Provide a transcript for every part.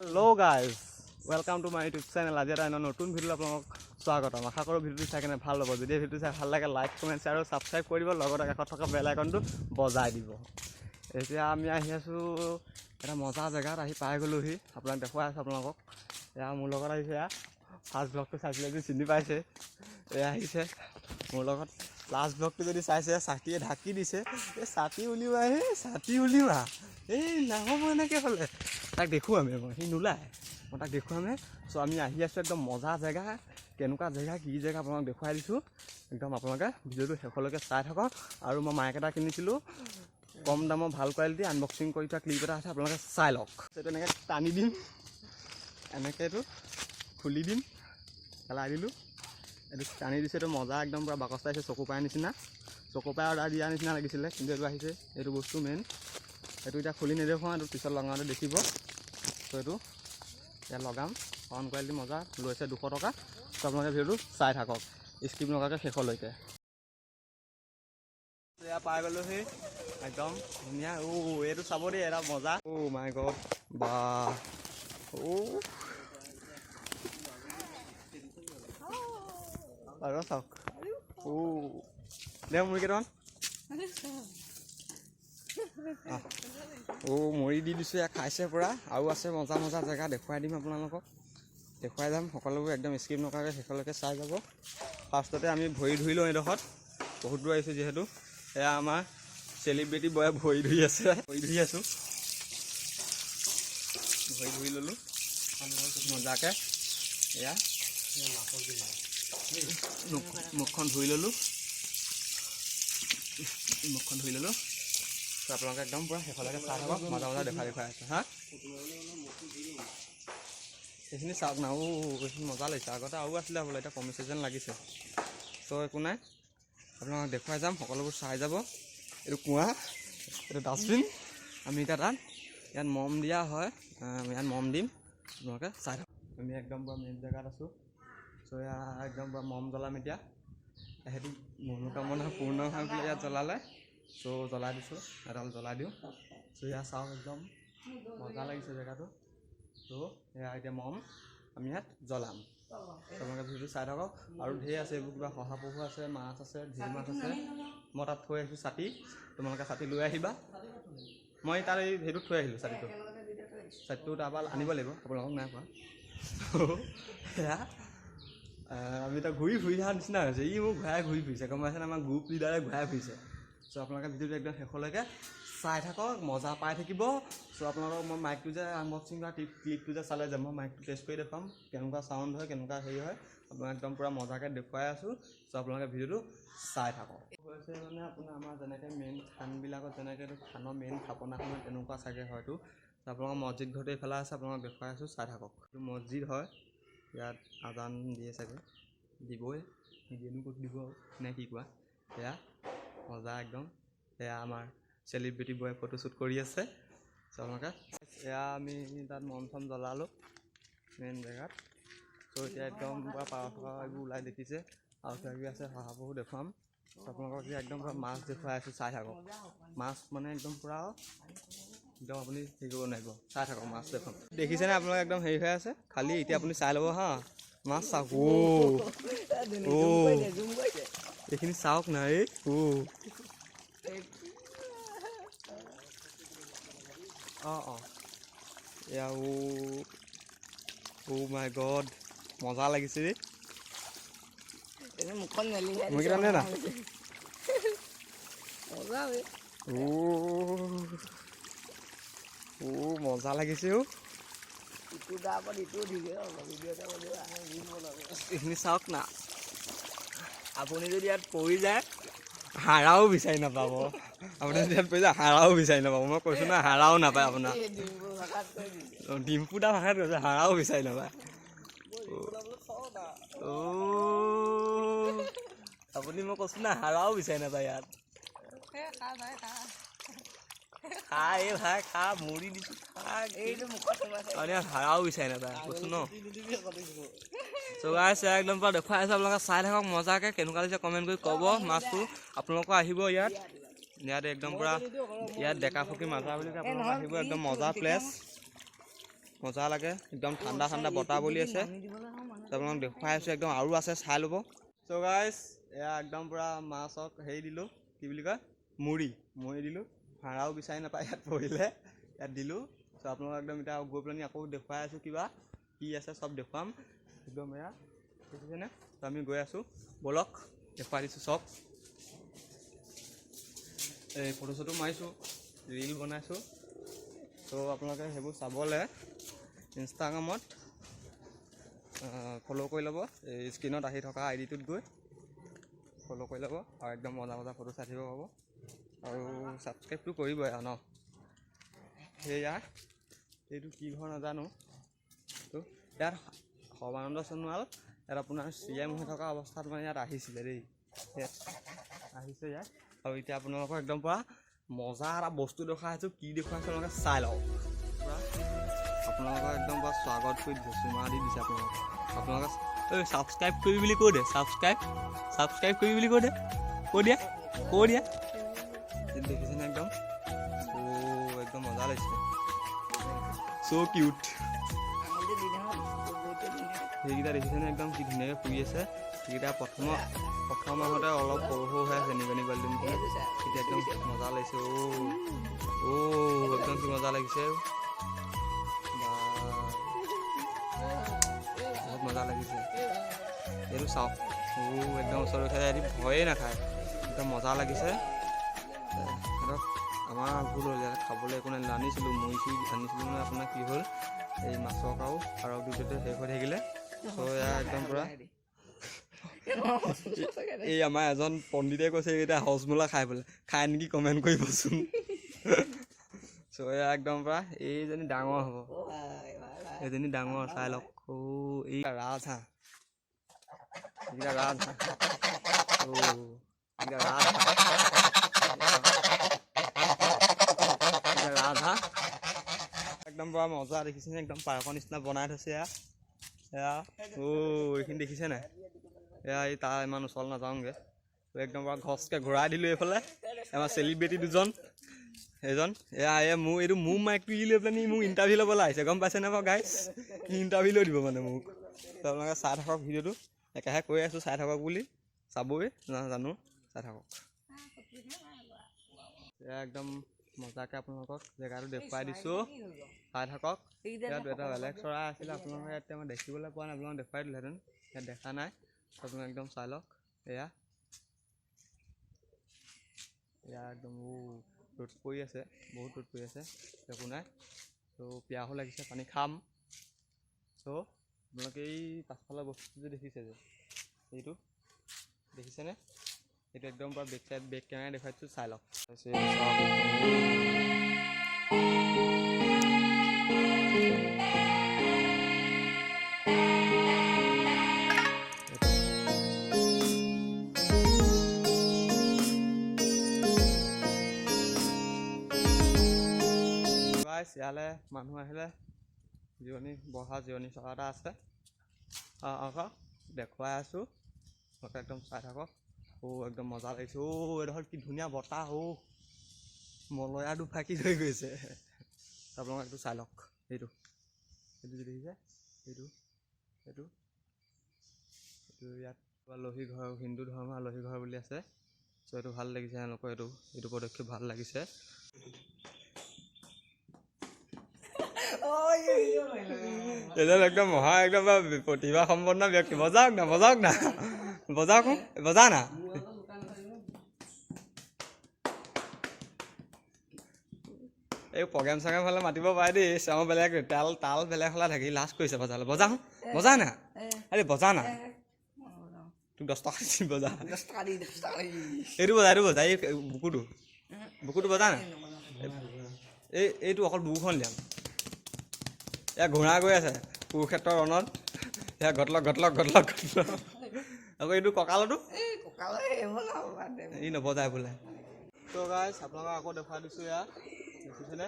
Hello guys welcome to my YouTube channel. आज এটা নতুন ভিডিও আপোনাক স্বাগতম। আশা কৰোঁ ভিডিওটো চাই কেনে ভাল হ'ব। যদি ভিডিওটো চাই ভাল লাগে লাইক কমেন্ট আৰু সাবস্ক্ৰাইব কৰি দিব, লগতে কাষত থকা বেল আইকনটো বজাই দিব। এতিয়া আমি আহি আছোঁ এটা মজা জেগাত আহি পাই গ'লোহি। আপোনাক দেখুৱাই আছোঁ আপোনালোকক। এয়া মোৰ লগত আহিছে, এয়া ফাৰ্ষ্ট ব্লগটো চাইছিলে যদি চিনি পাইছে, এয়া আহিছে মোৰ লগত। লাষ্ট ব্লগটো যদি চাইছে ছাতিয়ে ঢাকি দিছে, এই ছাতি উলিওৱা, ছাতি উলিওৱা, এই নহ'ব এনেকৈ হ'লে। তাক দেখুৱামে মই, সি নোলায়, মই তাক দেখুৱামে। চ' আমি আহি আছোঁ একদম মজা জেগা। কেনেকুৱা জেগা কি জেগা আপোনাক দেখুৱাই দিছোঁ। একদম আপোনালোকে ভিডিঅ'টো শেষলৈকে চাই থাকক। আৰু মই মাইক এটা কিনিছিলোঁ কম দামৰ ভাল কোৱালিটি, আনবক্সিং কৰি থোৱা ক্লিপ এটা আছে, আপোনালোকে চাই লওক। এইটো এনেকৈ টানি দিম, এনেকৈ এইটো খুলি দিম, পেলাই দিলোঁ, এইটো টানি দিছোঁ। এইটো মজা একদম পূৰা বাকচ আহিছে, চকু পাই নিচিনা, চকু পাই অৰ্ডাৰ দিয়া নিচিনা লাগিছিলে, কিন্তু এইটো আহিছে। এইটো বস্তু মেইন। এইটো এতিয়া খুলি নেদেখুৱাওঁ, এইটো পিছত লগাওঁতে দেখিব। ত' এইটো ইয়াত লগাম, চাউণ্ড কোৱালিটি মজা, লৈছে 200 টকা। ত' আপোনালোকে ভিডিঅ'টো চাই থাকক স্কিপ নকৰাকৈ শেষলৈকে। এয়া পাই গ'লোহি, একদম ধুনীয়া। এইটো চাব দেই, এটা মজা। মাই গড, বা আৰু চাওক, দে মুৰ্গী কেইটামান। মৰি দি দিছোঁ, ইয়াক খাইছে পূৰা। আৰু আছে মজা মজা জেগা, দেখুৱাই দিম আপোনালোকক, দেখুৱাই যাম সকলোবোৰ। একদম স্কিপ নকৰাকৈ শেষলৈকে চাই যাব। ফাৰ্ষ্টতে আমি ভৰি ধুই লওঁ এইডোখৰত, বহুত দূৰ আহিছোঁ যিহেতু। এয়া আমাৰ চেলিব্ৰিটি বয়ে ভৰি ধুই আছে, ভৰি ধুই আছোঁ, ভৰি ধুই ল'লোঁ মজাকৈ। এয়া মুখখন ধুই ল'লোঁ, মুখখন ধুই ল'লোঁ। ত' আপোনালোকে একদম পূৰা শেষলৈকে চাই থাকক, মজা মজা দেখুৱাই আছে। হা, সেইখিনি চাওক না। এইখিনি মজা লাগিছে। আগতে আৰু আছিলে হ'বলৈ, এতিয়া কমিছে যেন লাগিছে। ত' একো নাই, আপোনালোকক দেখুৱাই যাম, সকলোবোৰ চাই যাব। এইটো কুঁৱা, এইটো ডাষ্টবিন। আমি এতিয়া তাত ইয়াত মম দিয়া হয়, ইয়াত মম দিম, আপোনালোকে চাই থাকক। আমি একদম পূৰা মেইন জেগাত আছোঁ। চ' এয়া একদম পূৰা মম জ্বলাম এতিয়া। সিহঁতি মনোকামনা পূৰ্ণ হৈ পেলাই ইয়াত জ্বলালে। চ' জ্বলাই দিছোঁ, এডাল জ্বলাই দিওঁ। চ' এয়া চাওক, একদম মজা লাগিছে জেগাটো। ত' এয়া এতিয়া মম আমি ইয়াত জ্বলাম, তোমালোকে ভিডিঅ'টো চাই থাকক। আৰু ঢেৰ আছে, এইবোৰ কিবা শহাপহু আছে, মাছ আছে, ঢেৰ মাছ আছে। মই তাত থৈ আহিছোঁ ছাতি, তোমালোকে ছাতি লৈ আহিবা। মই তাত এই সেইটোত থৈ আহিলোঁ ছাতিটো তাৰপৰা আনিব লাগিব, আপোনালোকক নাই পোৱা। সেয়া আমি এতিয়া ঘূৰি ফুৰি অহাৰ নিচিনা হৈছে। ই মোক ঘূৰাই ঘূৰি ফুৰিছে, গম পাইছেনে? আমাৰ গ্ৰুপ লিডাৰে ঘূৰাই ফুৰিছে। চ' আপোনালোকে ভিডিঅ'টো একদম শেষলৈকে চাই থাকক, মজা পাই থাকিব। চ' আপোনালোকক মই মাইকটো যে আনবক্সিং কৰা ক্লিপটো যে চালে যে, মই মাইকটো টেষ্ট কৰি দেখুৱাম, কেনেকুৱা চাউণ্ড হয়, কেনেকুৱা হেৰি হয়, আপোনাক একদম পূৰা মজাকৈ দেখুৱাই আছোঁ। চ' আপোনালোকে ভিডিঅ'টো চাই থাকক। হৈছে মানে আপোনাৰ আমাৰ যেনেকৈ মেইন থানবিলাকত যেনেকৈ এইটো থানৰ মেইন থাপনাখন হয়, তেনেকুৱা চাগে হয়তো। চ' আপোনালোকৰ মছজিদ ঘৰটো এইফালে আছে, আপোনালোকক দেখুৱাই আছোঁ, চাই থাকক। এইটো মছজিদ হয়, ইয়াত আজান দিয়ে চাগে, দিবই, নিদিয়েনো ক'ত দিব আৰু, নে কি কোৱা? এয়া মজা একদম। এয়া আমাৰ চেলিব্ৰিটি বয়ে ফটোশ্বুট কৰি আছে। চ' আপোনালোকে এয়া আমি তাত মম চম জ্বলালোঁ মেইন জেগাত। চ' এতিয়া একদম পূৰা পাৰ এইবোৰ ওলাই দেখিছে, আৰু কিবা কিবি আছে, শহাপহু দেখুৱাম। চ' আপোনালোকক এতিয়া একদম পূৰা মাছ দেখুৱাই আছোঁ, চাই থাকক। মাছ মানে একদম পূৰা একদম আপুনি হেৰি কৰিব নোৱাৰিব, চাই থাকক মাছ দেখোন। দেখিছেনে আপোনালোকে, একদম হেৰি হৈ আছে। খালি এতিয়া আপুনি চাই ল'ব হা, মাছ চাওক। এইখিনি চাওক না, এই এয়া মাই গড, মজা লাগিছে দেই। মুখখন মেলি না, মজা লাগিছে। এইখিনি চাওক না, আপুনি যদি ইয়াত পৰি যায় হাৰাও বিচাৰি নাপাব। আপুনি যদি ইয়াত পৰি যায় হাৰাও বিচাৰি নাপাব। মই কৈছোঁ না, হাৰাও নাপায় আপোনাৰ। ডিম্পু দা ভাষাত কৈছে, হাৰাও বিচাৰি নাপায়। আপুনি, মই কৈছোঁ না, হাৰাও বিচাৰি নাপায় ইয়াত। খা এই ভাই, খা, মৰি দিছোঁ, হাৰাও বিচাৰি নাপায়, কৈছোঁ ন। চ' গাইছ একদম পূৰা দেখুৱাই আছে, আপোনালোকে চাই থাকক মজাকৈ। কেনেকুৱা লাগিছে কমেণ্ট কৰি ক'ব। মাছটো আপোনালোকৰ আহিব ইয়াত, একদম পূৰা ইয়াত ডেকা ফকী মাজা বুলি কয়, আপোনালোকে আহিব, একদম মজা প্লেচ। মজা লাগে একদম ঠাণ্ডা ঠাণ্ডা বতাহ বলি আছে আপোনালোকক দেখুৱাই আছোঁ একদম আৰু আছে চাই ল'ব চ' গাইজ এয়া একদম পূৰা মাছক হেৰি দিলোঁ কি বুলি কয় মুড়ি দিলোঁ ভাড়াও বিচাৰি নাপায় ইয়াত পৰিলে ইয়াত দিলোঁ চ' আপোনালোকক একদম এতিয়া গৈ পেলাই আকৌ দেখুৱাই আছোঁ কিবা কি আছে চব দেখুৱাম একদম এয়া দেখিছেনে ত' আমি গৈ আছোঁ ব'লক দেখুৱাই দিছোঁ চব এই ফটো চটো মাৰিছোঁ ৰীল বনাইছোঁ ত' আপোনালোকে সেইবোৰ চাবলৈ ইনষ্টাগ্ৰামত ফ'ল' কৰি ল'ব এই স্ক্ৰীণত আহি থকা আইডিটোত গৈ ফ'ল' কৰি ল'ব আৰু একদম মজা মজা ফটো চাই থাকিব পাব আৰু ছাবস্ক্ৰাইবটো কৰিবই আৰু ন সেয়া এইটো কি ঘৰ নাজানো তো ইয়াত সৰ্বানন্দ সোণোৱাল ইয়াত আপোনাৰ CM হৈ থকা অৱস্থাত মানে ইয়াত আহিছিলে দেই ইয়াত আহিছে ইয়াত আৰু এতিয়া আপোনালোকক একদম পূৰা মজা এটা বস্তু দেখুৱাইছোঁ কি দেখুৱাইছোঁ আপোনালোকে চাই লওক পূৰা আপোনালোকক একদম পূৰা স্বাগত কৰি দিছে চুমা দি দিছে আপোনালোকে ছাবস্ক্ৰাইব কৰি বুলি কৈ দে ছাবস্ক্ৰাইব কৰি বুলি কৈ দিয়া দেখিছেনে একদম একদম মজা লাগিছে চ' কিউট সেইকেইটা দেখিছেনে একদম কি ধুনীয়াকৈ শুই আছে সেইকেইটা প্ৰথম মাহতে অলপ সৰু হৈ আছে নিগনি পোৱালি এতিয়া একদম মজা লাগিছে একদম কি মজা লাগিছে বহুত মজা লাগিছে এইটো চাওক একদম ওচৰত উঠাই আহি ভয়ে নাখায় একদম মজা লাগিছে সিহঁতক আমাৰ ভুল হ'ল ইয়াত খাবলৈ একো নাই আনিছিলোঁ আনিছিলোঁ মানে আপোনাৰ কি হ'ল এই মাছৰ কাও আৰু দুটাতে শেষ হৈ থাকিলে চ' এয়া একদম পূৰা এই আমাৰ এজন পণ্ডিতে কৈছে এইকেইটা হজমোলা খাই নেকি কমেণ্ট কৰিবচোন চ' এয়া একদম পূৰা এইজনী ডাঙৰ হ'ব এইজনী ডাঙৰ চাই লওক এই ৰাজহাঁহ এইকেইটা ৰাজহাঁহ একদম পূৰা মজা দেখিছেনে একদম পাৰ্কৰ নিচিনা বনাই থৈছে এয়া এইখিনি দেখিছে নাই এয়া এই তাৰ ইমান ওচৰ নাযাওঁগৈ একদম পূৰা ঘছকৈ ঘূৰাই দিলোঁ এইফালে আমাৰ চেলিব্ৰিটি দুজন এজন এয়া এইটো মোৰ মাইকটো লৈ পেলাই মোক ইণ্টাৰভিউ ল'বলৈ আহিছে গম পাইছেনে বাৰু গাইজ ইণ্টাৰভিউ লৈ দিব মানে মোক আপোনালোকে চাই থাকক ভিডিঅ'টো একেহে কৈ আছোঁ চাই থাকক বুলি চাবই নাজানো চাই থাকক এয়া একদম মজাকৈ আপোনালোকক জেগাটো দেখুৱাই দিছোঁ চাই থাকক ইয়াত এটা বেলেগ চৰাই আছিলে আপোনালোকে ইয়াত মই দেখিবলৈ পোৱা নাই আপোনালোকক দেখুৱাই দিলেহেঁতেন ইয়াত দেখা নাই আপোনালোকে একদম চাই লওক এয়া একদম ৰ'দ পৰি আছে বহুত ৰ'দ পৰি আছে একো নাই ত' পিয়াহো লাগিছে পানী খাম চ' আপোনালোকে এই পাছফালৰ বস্তুটো যে দেখিছে যে এইটো দেখিছেনে এইটো একদম পূৰা বেক কেমেৰা দেখুৱাইছোঁ চাই লওক ইয়ালৈ মানুহ আহিলে জিৰণি চকা এটা আছে আকৌ দেখুৱাই আছোঁ একদম চাই থাকক একদম মজা লাগিছে এইডোখৰ কি ধুনীয়া বতাহ মলয়া দুফাকি হৈ গৈছে আপোনালোকে এইটো চাই লওক এইটো যে দেখিছে এইটো ইয়াত আলহী ঘৰ হিন্দু ধৰ্মৰ আলহী ঘৰ বুলি আছে চ' এইটো ভাল লাগিছে তেওঁলোকৰ এইটো পদক্ষেপ ভাল লাগিছে এজন একদম মহা একদম প্ৰতিভা সম্পন্ন ব্যক্তি বজাওক না বজা না এই প্ৰগ্ৰেম চগ্ৰেম হ'লে মাতিব পাৰে দেই চাওঁ বেলেগ তাল বেলেগ হ'লে থাকি লাজ কৰিছে বজা না আৰে বজা না তোক 10 টকা দিম বজা এইটো বজা এই বুকুটো বজা না এইটো অকল বুকুখন লিয়াম এয়া ঘোঁৰা গৈ আছে কুৰুক্ষেত্ৰৰ ৰণত এয়া ঘটলক আকৌ এইটো কঁকালতো ই নবজায় বোলে ত' গাইজ আপোনালোকক আকৌ দেখুৱাই দিছোঁ এয়া দেখিছেনে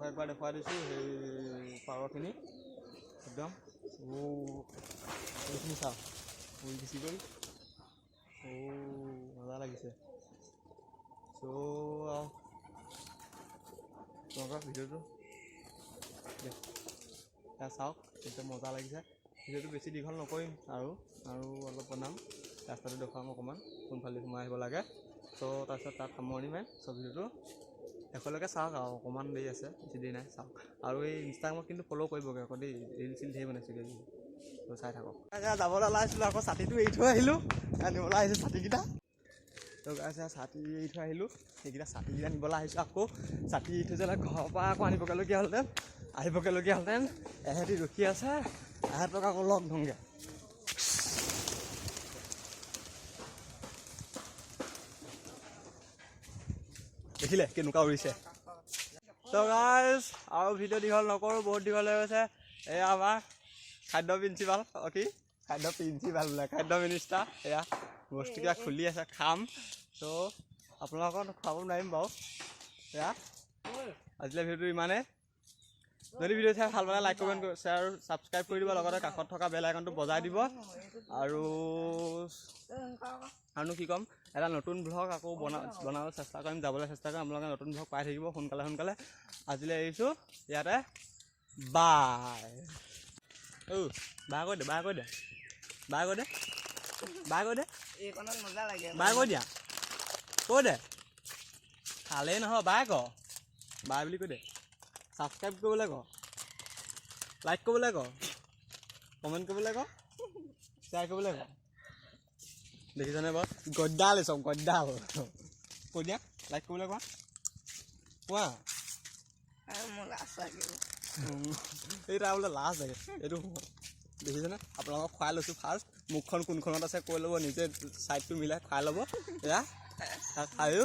একবাৰ দেখুৱাই দিছোঁ সেই পাৰখিনি একদম এইখিনি চাওক উৰি গুচি গ'ল মজা লাগিছে চ' তোমালোকৰ ভিডিঅ'টো এয়া চাওক একদম মজা লাগিছে। ভিডিঅ'টো বেছি দীঘল নকৰিম আৰু অলপ বনাম, ৰাস্তাটো দেখুৱাম অকণমান কোনফালে সোমাই আহিব লাগে। চ' তাৰপিছত তাত সামৰণি মাৰিম। চ' ভিডিঅ'টো শেষলৈকে চাওক আৰু অকণমান দেৰি আছে, বেছি দেৰি নাই, চাওক। আৰু এই ইনষ্টাগ্ৰামত কিন্তু ফ'ল' কৰিবগৈ আকৌ দেই, ৰিল চিল ধেৰ বনাইছোগৈ, ত' চাই থাকক। যাবলৈ ওলাইছিলোঁ আকৌ ছাতিটো এৰি থৈ আহিলোঁ, নিবলৈ আহিছোঁ ছাতিকেইটা। ত' গাইছে ছাতি এৰি থৈ আহিলোঁ, সেইকেইটা ছাতিকেইটা নিবলৈ আহিছোঁ আকৌ। ছাতি এৰি থৈ যালে ঘৰৰ পৰা আকৌ আহিবগৈলগীয়া হ'লহেঁতেন, এহেঁতি ৰখি আছে, এহেঁতক আকৌ লগ ধৰোঁগৈ। দেখিলে কেনেকুৱা উৰিছে। ত' গাইজ আৰু ভিডিঅ' দীঘল নকৰোঁ, বহুত দীঘল হৈ গৈছে। এয়া আমাৰ খাদ্য প্ৰিন্সিপাল, খাদ্য মিনিষ্টাৰ। এয়া বস্তুকেইটা খুলি আছে, খাম। ত' আপোনালোকক খুৱাব নোৱাৰিম বাৰু। এয়া আজিলৈ ভিডিঅ'টো ইমানেই। যদি ভিডিঅ' চাই ভাল পালে লাইক, কমেণ্ট, শ্বেয়াৰ আৰু ছাবস্ক্ৰাইব কৰি দিব, লগতে কাষত থকা বেল আইকনটো বজাই দিব। আৰুনো কি ক'ম, এটা নতুন ব্লগ আকৌ বনাব চেষ্টা কৰিম, যাবলৈ চেষ্টা কৰিম। আপোনালোকে নতুন ব্লগ পাই থাকিব সোনকালে। আজিলৈ এৰিছোঁ ইয়াতে, বাই। বাই কৈ দে, বাই কৈ দিয়া। কৈ দে, খালেই নহয়, বাই ক, বাই বুলি কৈ দে। ছাবস্ক্ৰাইব কৰিবলৈ ক, লাইক কৰিবলৈ ক, কমেণ্ট কৰিবলৈ ক, শ্বেয়াৰ কৰিবলৈ ক। দেখিছনে বাৰু, গদ্দাল চব গদ্দাল। কৈ দিয়া, লাইক কৰিবলৈ কোৱা। এই তাৰ বোলে লাজ লাগে, এইটো দেখিছেনে। আপোনালোকক খুৱাই লৈছোঁ ফাৰ্ষ্ট, মুখখন কোনখনত আছে কৈ ল'ব, নিজে ছাইডটো মিলাই খুৱাই ল'ব। এয়া খায়ো